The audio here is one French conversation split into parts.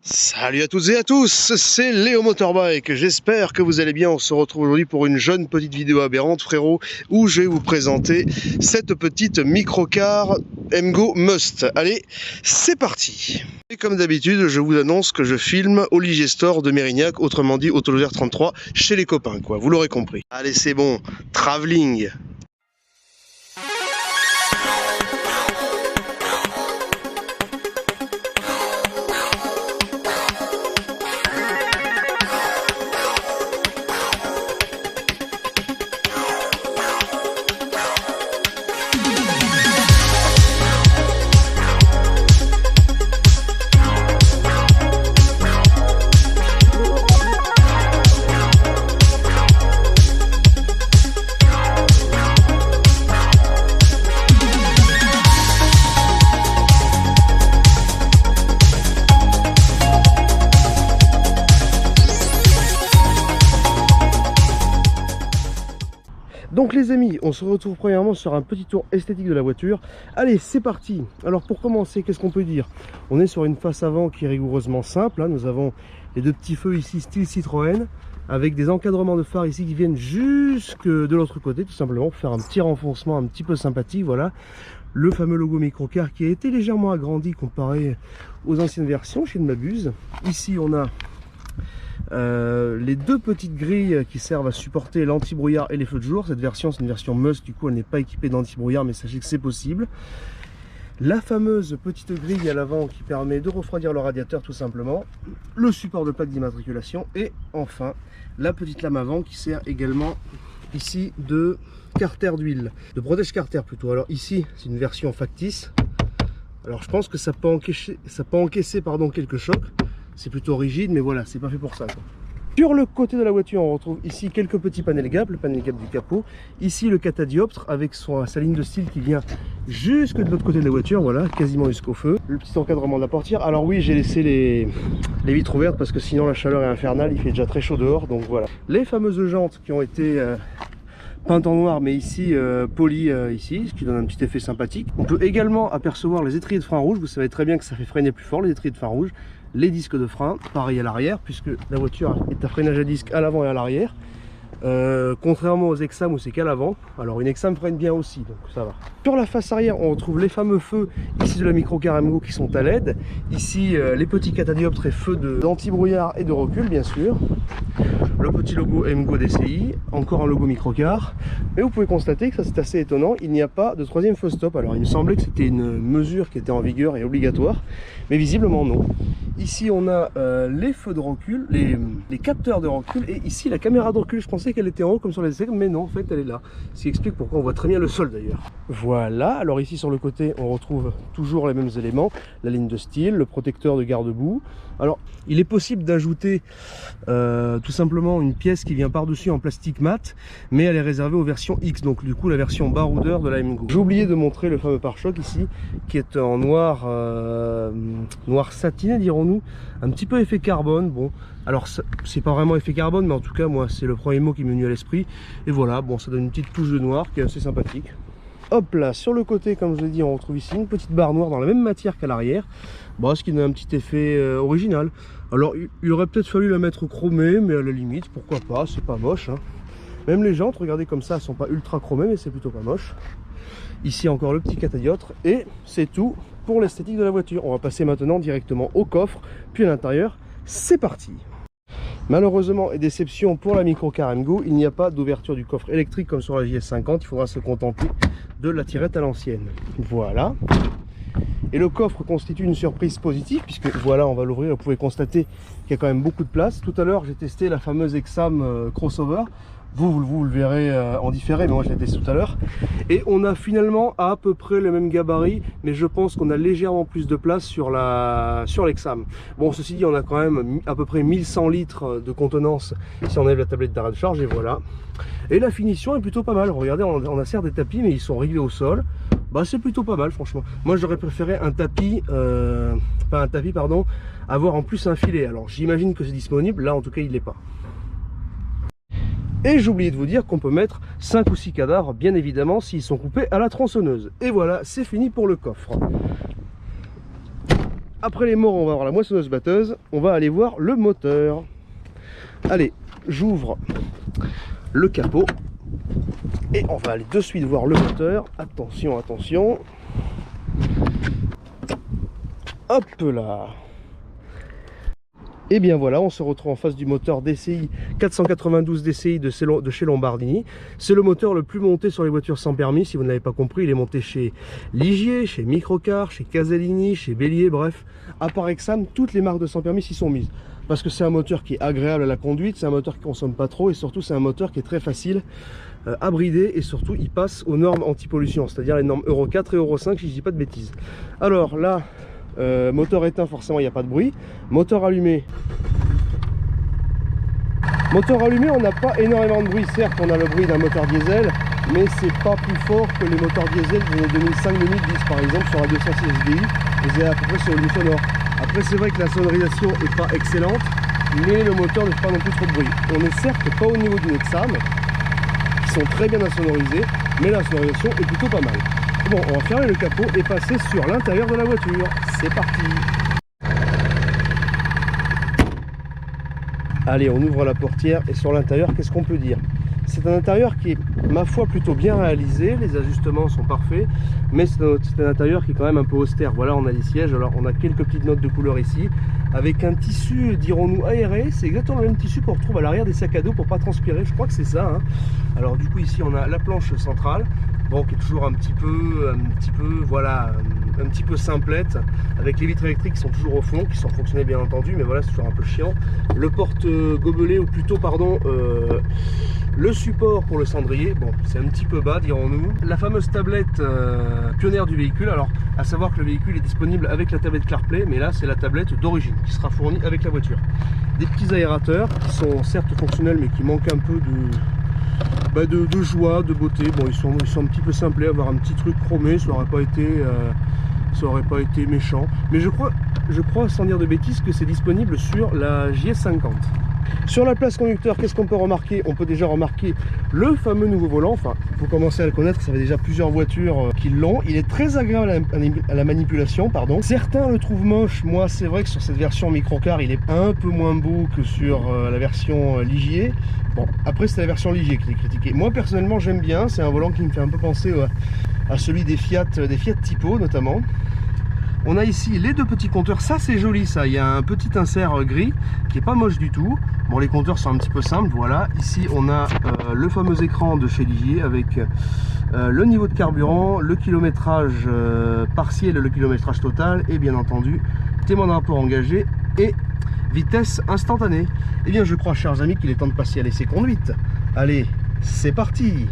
Salut à toutes et à tous, c'est Léo Motorbike, j'espère que vous allez bien. On se retrouve aujourd'hui pour une jeune petite vidéo aberrante, frérot, où je vais vous présenter cette petite microcar MGO Must. Allez, c'est parti. Et comme d'habitude, je vous annonce que je filme au Ligier Store de Mérignac, autrement dit au Tolosère 33, chez les copains, quoi, vous l'aurez compris. Allez, c'est bon, travelling. Donc les amis, on se retrouve premièrement sur un petit tour esthétique de la voiture. Allez, c'est parti. Alors pour commencer, qu'est-ce qu'on peut dire? On est sur une face avant qui est rigoureusement simple, hein. Nous avons les deux petits feux ici, style Citroën, avec des encadrements de phare ici qui viennent jusque de l'autre côté, tout simplement, pour faire un petit renfoncement un petit peu sympathique. Voilà, le fameux logo microcar qui a été légèrement agrandi comparé aux anciennes versions, si je ne m'abuse. Ici, on a les deux petites grilles qui servent à supporter l'anti-brouillard et les feux de jour. Cette version, c'est une version Must, du coup elle n'est pas équipée d'anti-brouillard, mais sachez que c'est possible. La fameuse petite grille à l'avant qui permet de refroidir le radiateur tout simplement, le support de plaque d'immatriculation et enfin la petite lame avant qui sert également ici de carter d'huile, de protège carter plutôt. Alors ici c'est une version factice, alors je pense que ça peut encaisser pardon, quelques chocs. C'est plutôt rigide, mais voilà, c'est pas fait pour ça, quoi. Sur le côté de la voiture, on retrouve ici quelques petits panels GAP, le panel GAP du capot. Ici, le catadioptre avec sa ligne de style qui vient jusque de l'autre côté de la voiture, voilà, quasiment jusqu'au feu. Le petit encadrement de la portière. Alors oui, j'ai laissé les vitres ouvertes parce que sinon la chaleur est infernale, il fait déjà très chaud dehors, donc voilà. Les fameuses jantes qui ont été peintes en noir, mais ici polies ici, ce qui donne un petit effet sympathique. On peut également apercevoir les étriers de frein rouge. Vous savez très bien que ça fait freiner plus fort les étriers de frein rouge. Les disques de frein, pareil à l'arrière, puisque la voiture est à freinage à disque à l'avant et à l'arrière. Contrairement aux Exam où c'est qu'à l'avant. Alors une Exam freine bien aussi, donc ça va. Sur la face arrière, on retrouve les fameux feux ici de la microcar MGO qui sont à LED. Ici, les petits catadioptres et feux d'anti-brouillard et de recul, bien sûr. Le petit logo MGO DCI, encore un logo microcar. Mais vous pouvez constater que ça c'est assez étonnant, il n'y a pas de troisième feu stop. Alors il me semblait que c'était une mesure qui était en vigueur et obligatoire, mais visiblement non. Ici on a les feux de recul, les capteurs de recul, et ici la caméra de recul. Je pensais qu'elle était en haut comme sur les essais, mais non, en fait elle est là. Ce qui explique pourquoi on voit très bien le sol d'ailleurs. Voilà, alors ici sur le côté on retrouve toujours les mêmes éléments, la ligne de style, le protecteur de garde-boue. Alors il est possible d'ajouter tout simplement une pièce qui vient par-dessus en plastique mat, mais elle est réservée aux versions X, donc du coup la version baroudeur de la MGO. J'ai oublié de montrer le fameux pare-choc ici, qui est en noir, noir satiné dirons-nous, un petit peu effet carbone. Bon, alors c'est pas vraiment effet carbone, mais en tout cas moi c'est le premier mot qui m'est venu à l'esprit, et voilà, bon ça donne une petite touche de noir qui est assez sympathique. Hop là, sur le côté, comme je l'ai dit, on retrouve ici une petite barre noire dans la même matière qu'à l'arrière, bon, ce qui donne un petit effet original. Alors il aurait peut-être fallu la mettre chromée, mais à la limite, pourquoi pas, c'est pas moche, hein. Même les jantes, regardez comme ça, elles sont pas ultra chromées, mais c'est plutôt pas moche. Ici encore le petit catadioptre, et c'est tout pour l'esthétique de la voiture. On va passer maintenant directement au coffre, puis à l'intérieur, c'est parti. Malheureusement, et déception pour la microcar MGO, il n'y a pas d'ouverture du coffre électrique comme sur la JS50, il faudra se contenter de la tirette à l'ancienne. Voilà. Et le coffre constitue une surprise positive, puisque voilà, on va l'ouvrir, vous pouvez constater qu'il y a quand même beaucoup de place. Tout à l'heure, j'ai testé la fameuse Exam crossover. Vous le verrez en différé, mais moi je l'ai testé tout à l'heure. Et on a finalement à peu près le même gabarit, mais je pense qu'on a légèrement plus de place sur l'Exam. Bon, ceci dit, on a quand même à peu près 1100 litres de contenance si on enlève la tablette d'arrêt de charge, et voilà. Et la finition est plutôt pas mal. Regardez, on a certes des tapis, mais ils sont réglés au sol. Bah, c'est plutôt pas mal, franchement. Moi, j'aurais préféré un tapis, pas un tapis, pardon, avoir en plus un filet. Alors, j'imagine que c'est disponible. Là, en tout cas, il l'est pas. Et j'ai oublié de vous dire qu'on peut mettre 5 ou 6 cadavres, bien évidemment, s'ils sont coupés à la tronçonneuse. Et voilà, c'est fini pour le coffre. après les morts, on va voir la moissonneuse batteuse. On va aller voir le moteur. Allez, j'ouvre le capot. Et on va aller de suite voir le moteur. Attention, attention. Hop là. Et bien voilà, on se retrouve en face du moteur DCI 492 DCI de chez Lombardini. C'est le moteur le plus monté sur les voitures sans permis. Si vous ne l'avez pas compris, il est monté chez Ligier, chez Microcar, chez Casellini, chez Bélier, bref. À part Exam, toutes les marques de sans permis s'y sont mises. Parce que c'est un moteur qui est agréable à la conduite, c'est un moteur qui ne consomme pas trop et surtout c'est un moteur qui est très facile à brider et surtout il passe aux normes anti-pollution, c'est-à-dire les normes Euro 4 et Euro 5 si je ne dis pas de bêtises. Alors là, moteur éteint, forcément il n'y a pas de bruit. Moteur allumé. Moteur allumé, on n'a pas énormément de bruit. Certes, on a le bruit d'un moteur diesel, mais c'est pas plus fort que les moteurs diesel des années 2005-2010 par exemple sur la 206 SDI. Vous êtes à peu près sur une sonore. Après, c'est vrai que la sonorisation n'est pas excellente, mais le moteur ne fait pas non plus trop de bruit. On est certes pas au niveau du Nexam, qui sont très bien insonorisés, mais la sonorisation est plutôt pas mal. Bon, on va fermer le capot et passer sur l'intérieur de la voiture. C'est parti. Allez, on ouvre la portière et sur l'intérieur, qu'est-ce qu'on peut dire? C'est un intérieur qui est, ma foi, plutôt bien réalisé. Les ajustements sont parfaits, mais c'est un intérieur qui est quand même un peu austère. Voilà, on a des sièges, alors on a quelques petites notes de couleur ici, avec un tissu, dirons-nous, aéré. C'est exactement le même tissu qu'on retrouve à l'arrière des sacs à dos pour pas transpirer. Je crois que c'est ça, hein. Alors du coup, ici, on a la planche centrale, bon, qui est toujours un petit peu, voilà, un petit peu simplette, avec les vitres électriques qui sont toujours au fond, qui sont fonctionnées bien entendu, mais voilà, c'est toujours un peu chiant. Le porte-gobelet, ou plutôt, pardon, le support pour le cendrier, bon, c'est un petit peu bas, dirons-nous. La fameuse tablette pionnière du véhicule, alors à savoir que le véhicule est disponible avec la tablette CarPlay, mais là c'est la tablette d'origine qui sera fournie avec la voiture. Des petits aérateurs qui sont certes fonctionnels, mais qui manquent un peu de joie, de beauté. Bon, ils sont un petit peu simplés, avoir un petit truc chromé, ça aurait pas été méchant. Mais je crois, sans dire de bêtises, que c'est disponible sur la JS50. Sur la place conducteur, qu'est-ce qu'on peut remarquer? On peut déjà remarquer le fameux nouveau volant. Enfin, vous commencez à le connaître, ça fait déjà plusieurs voitures qui l'ont. Il est très agréable à la manipulation, pardon. Certains le trouvent moche. Moi, c'est vrai que sur cette version microcar, il est un peu moins beau que sur la version Ligier. Bon, après, c'est la version Ligier qui est critiquée. Moi, personnellement, j'aime bien. C'est un volant qui me fait un peu penser à celui des Fiat Tipo, notamment. On a ici les deux petits compteurs, ça c'est joli ça, il y a un petit insert gris qui est pas moche du tout. Bon, les compteurs sont un petit peu simples, voilà. Ici on a le fameux écran de chez Ligier avec le niveau de carburant, le kilométrage partiel et le kilométrage total et bien entendu témoin de rapport engagé et vitesse instantanée. Eh bien je crois, chers amis, qu'il est temps de passer à l'essai conduite. Allez, c'est parti.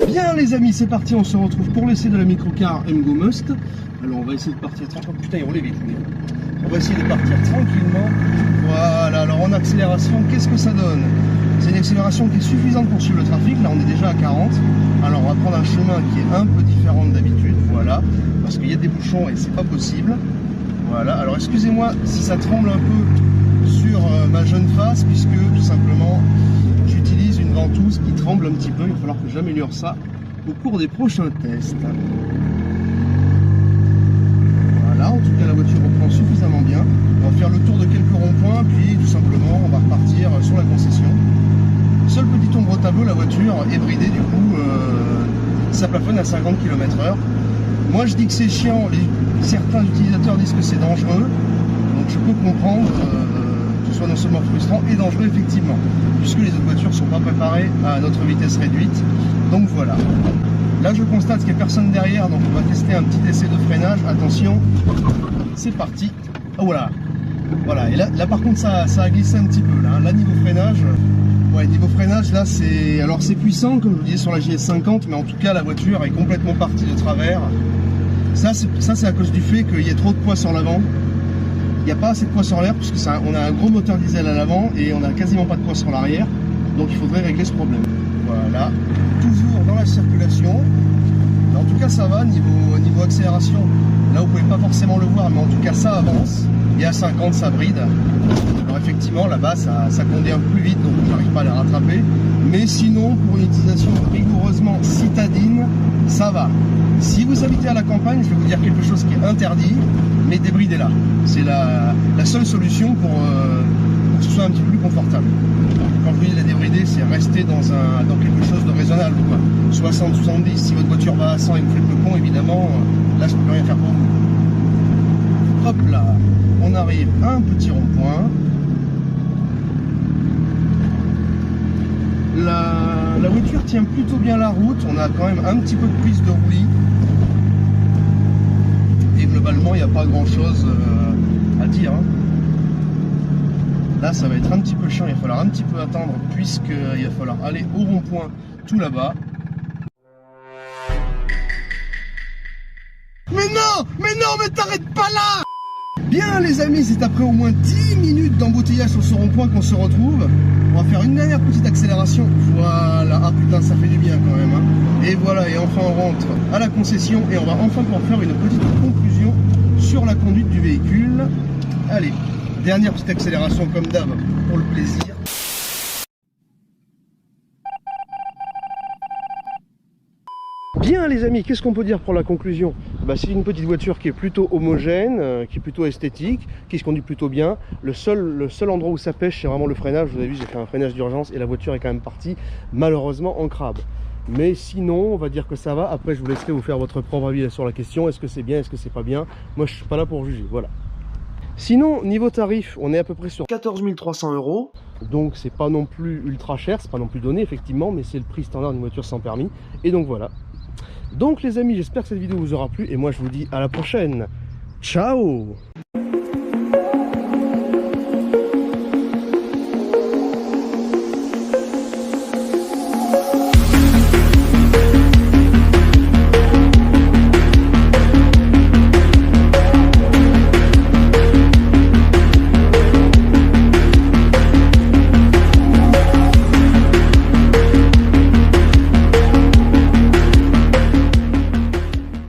Bien les amis, c'est parti, on se retrouve pour l'essai de la microcar MGO Must. Alors on va essayer de partir tranquillement. Putain, il roulait vite. On va essayer de partir tranquillement. Voilà, alors en accélération, qu'est-ce que ça donne? C'est une accélération qui est suffisante pour suivre le trafic. Là on est déjà à 40. Alors on va prendre un chemin qui est un peu différent d'habitude, voilà, parce qu'il y a des bouchons et c'est pas possible. Voilà, alors excusez-moi si ça tremble un peu sur ma jeune face, puisque tout simplement j'utilise une ventouse qui tremble un petit peu. Il va falloir que j'améliore ça au cours des prochains tests. Voilà, en tout cas la voiture reprend suffisamment bien. On va faire le tour de quelques ronds-points, puis tout simplement on va repartir sur la concession. Seul petit ombre au tableau, la voiture est bridée, du coup ça plafonne à 50 km/h. Moi je dis que c'est chiant, certains utilisateurs disent que c'est dangereux, donc je peux comprendre que ce soit non seulement frustrant et dangereux effectivement, puisque les autres voitures ne sont pas préparées à notre vitesse réduite. Donc voilà. Là je constate qu'il n'y a personne derrière, donc on va tester un petit essai de freinage. Attention, c'est parti. Oh voilà. Voilà, et là par contre ça a glissé un petit peu là. Là niveau freinage, ouais, niveau freinage là c'est. Alors c'est puissant comme je vous disais sur la JS50, mais en tout cas la voiture est complètement partie de travers. Ça c'est à cause du fait qu'il y a trop de poids sur l'avant. Il n'y a pas assez de poids sur l'air, puisque on a un gros moteur diesel à l'avant et on n'a quasiment pas de poids sur l'arrière. Donc il faudrait régler ce problème. Voilà, toujours dans la circulation. Mais en tout cas ça va, niveau accélération, là vous pouvez pas forcément le voir, mais en tout cas ça avance, et à 50 ça bride. Alors effectivement là-bas ça conduit un peu plus vite, donc j'arrive pas à les rattraper, mais sinon pour une utilisation rigoureusement citadine, ça va. Si vous habitez à la campagne, je vais vous dire quelque chose qui est interdit, mais débridez-la. C'est la seule solution pour que ce soit un petit peu plus confortable. Quand je vous dis la débrider, c'est rester dans quelque chose de raisonnable, quoi. 60-70, si votre voiture va à 100 et vous faites le con, évidemment, là je peux plus rien faire pour vous. Hop là, on arrive à un petit rond-point. La voiture tient plutôt bien la route, on a quand même un petit peu de prise de roulis. Et globalement, il n'y a pas grand chose à dire. Hein. Là, ça va être un petit peu chiant, il va falloir un petit peu attendre, puisqu'il va falloir aller au rond-point tout là-bas. Mais t'arrêtes pas là! Bien les amis, c'est après au moins 10 minutes d'embouteillage sur ce rond-point qu'on se retrouve. On va faire une dernière petite accélération. Voilà, ah putain, ça fait du bien quand même. Hein. Et voilà, et enfin on rentre à la concession et on va enfin pouvoir faire une petite conclusion sur la conduite du véhicule. Allez, dernière petite accélération comme d'hab pour le plaisir. Bien les amis, qu'est-ce qu'on peut dire pour la conclusion? C'est une petite voiture qui est plutôt homogène, qui est plutôt esthétique, qui se conduit plutôt bien. Le seul endroit où ça pêche, c'est vraiment le freinage. Vous avez vu, j'ai fait un freinage d'urgence et la voiture est quand même partie, malheureusement, en crabe. Mais sinon, on va dire que ça va. Après, je vous laisserai vous faire votre propre avis sur la question. Est-ce que c'est bien, est-ce que c'est pas bien? Moi, je suis pas là pour juger, voilà. Sinon, niveau tarif, on est à peu près sur 14 300 €. Donc, c'est pas non plus ultra cher, c'est pas non plus donné, effectivement, mais c'est le prix standard d'une voiture sans permis. Et donc, voilà. Donc les amis, j'espère que cette vidéo vous aura plu et moi je vous dis à la prochaine. Ciao!